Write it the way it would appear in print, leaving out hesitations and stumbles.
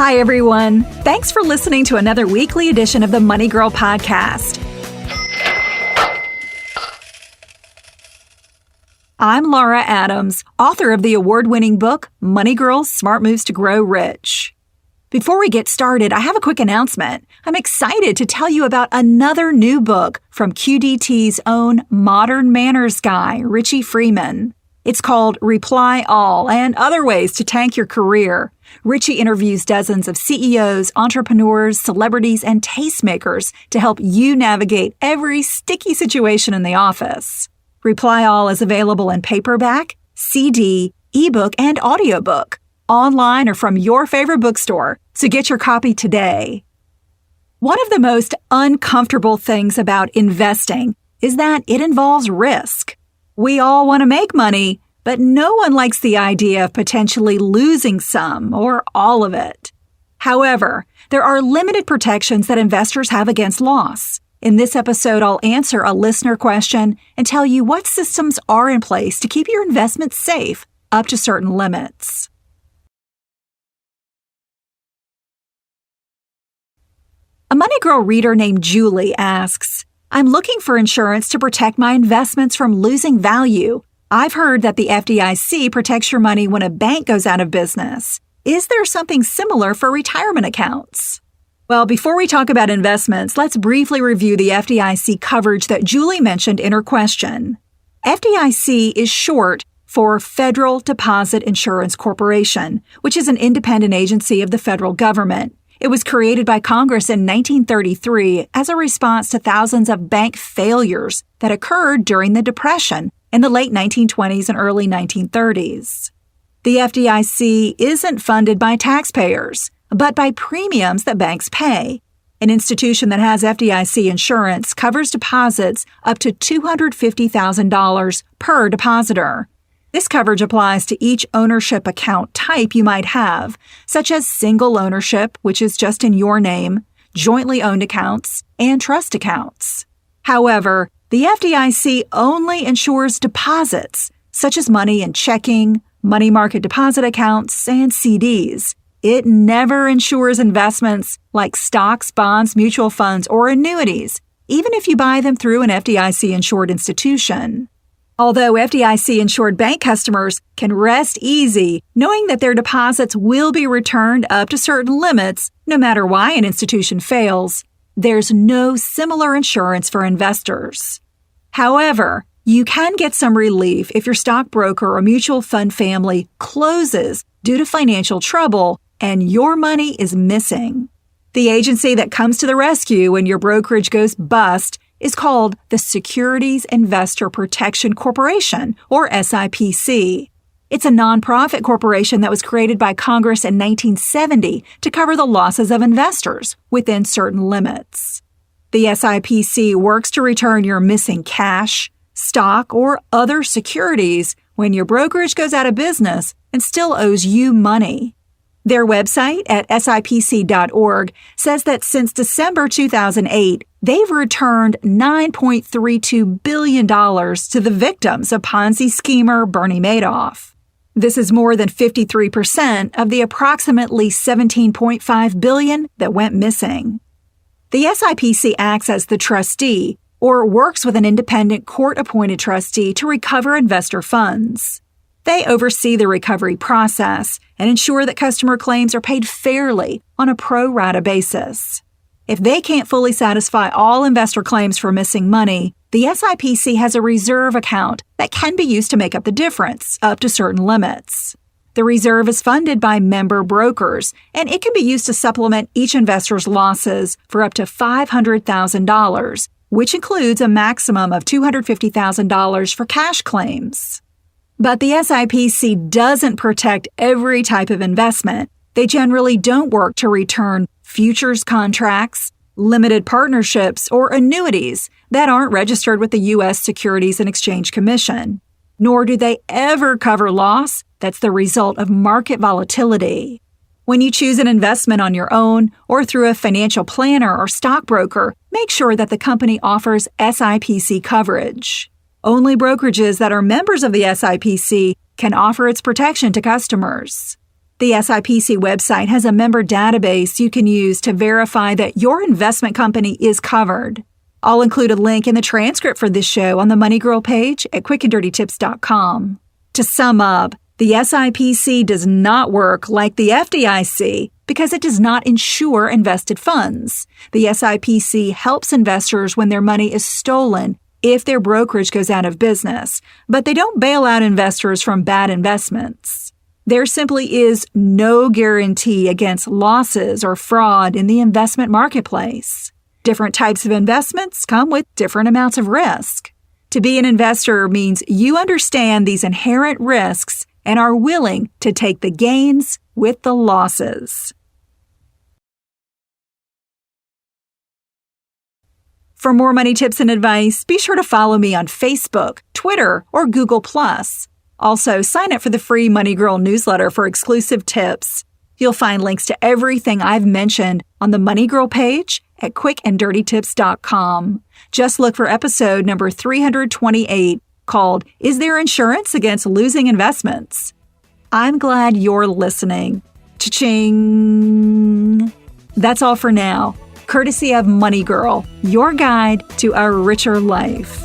Hi, everyone. Thanks for listening to another weekly edition of the Money Girl podcast. I'm Laura Adams, author of the award-winning book, Money Girls, Smart Moves to Grow Rich. Before we get started, I have a quick announcement. I'm excited to tell you about another new book from QDT's own modern manners guy, Richie Freeman. It's called Reply All and Other Ways to Tank Your Career. Richie interviews dozens of CEOs, entrepreneurs, celebrities, and tastemakers to help you navigate every sticky situation in the office. Reply All is available in paperback, CD, ebook, and audiobook, online or from your favorite bookstore, so get your copy today. One of the most uncomfortable things about investing is that it involves risk. We all want to make money, but no one likes the idea of potentially losing some or all of it. However, there are limited protections that investors have against loss. In this episode, I'll answer a listener question and tell you what systems are in place to keep your investments safe up to certain limits. A Money Girl reader named Julie asks, I'm looking for insurance to protect my investments from losing value. I've heard that the FDIC protects your money when a bank goes out of business. Is there something similar for retirement accounts? Well, before we talk about investments, let's briefly review the FDIC coverage that Julie mentioned in her question. FDIC is short for Federal Deposit Insurance Corporation, which is an independent agency of the federal government. It was created by Congress in 1933 as a response to thousands of bank failures that occurred during the Depression in the late 1920s and early 1930s. The FDIC isn't funded by taxpayers, but by premiums that banks pay. An institution that has FDIC insurance covers deposits up to $250,000 per depositor. This coverage applies to each ownership account type you might have, such as single ownership, which is just in your name, jointly owned accounts, and trust accounts. However, the FDIC only insures deposits, such as money in checking, money market deposit accounts, and CDs. It never insures investments like stocks, bonds, mutual funds, or annuities, even if you buy them through an FDIC-insured institution. Although FDIC-insured bank customers can rest easy knowing that their deposits will be returned up to certain limits, no matter why an institution fails, there's no similar insurance for investors. However, you can get some relief if your stockbroker or mutual fund family closes due to financial trouble and your money is missing. The agency that comes to the rescue when your brokerage goes bust is called the Securities Investor Protection Corporation, or SIPC. It's a nonprofit corporation that was created by Congress in 1970 to cover the losses of investors within certain limits. The SIPC works to return your missing cash, stock, or other securities when your brokerage goes out of business and still owes you money. Their website at sipc.org says that since December 2008, they've returned $9.32 billion to the victims of Ponzi schemer Bernie Madoff. This is more than 53% of the approximately $17.5 billion that went missing. The SIPC acts as the trustee, or works with an independent court-appointed trustee to recover investor funds. They oversee the recovery process and ensure that customer claims are paid fairly on a pro rata basis. If they can't fully satisfy all investor claims for missing money, the SIPC has a reserve account that can be used to make up the difference, up to certain limits. The reserve is funded by member brokers, and it can be used to supplement each investor's losses for up to $500,000, which includes a maximum of $250,000 for cash claims. But the SIPC doesn't protect every type of investment. They generally don't work to return futures contracts, limited partnerships, or annuities that aren't registered with the U.S. Securities and Exchange Commission. Nor do they ever cover loss that's the result of market volatility. When you choose an investment on your own or through a financial planner or stockbroker, make sure that the company offers SIPC coverage. Only brokerages that are members of the SIPC can offer its protection to customers. The SIPC website has a member database you can use to verify that your investment company is covered. I'll include a link in the transcript for this show on the Money Girl page at quickanddirtytips.com. To sum up, the SIPC does not work like the FDIC because it does not insure invested funds. The SIPC helps investors when their money is stolen if their brokerage goes out of business, but they don't bail out investors from bad investments. There simply is no guarantee against losses or fraud in the investment marketplace. Different types of investments come with different amounts of risk. To be an investor means you understand these inherent risks and are willing to take the gains with the losses. For more money tips and advice, be sure to follow me on Facebook, Twitter, or Google+. Also, sign up for the free Money Girl newsletter for exclusive tips. You'll find links to everything I've mentioned on the Money Girl page at quickanddirtytips.com. Just look for episode number 328 called Is There Insurance Against Losing Investments? I'm glad you're listening. Cha-ching! That's all for now. Courtesy of Money Girl, your guide to a richer life.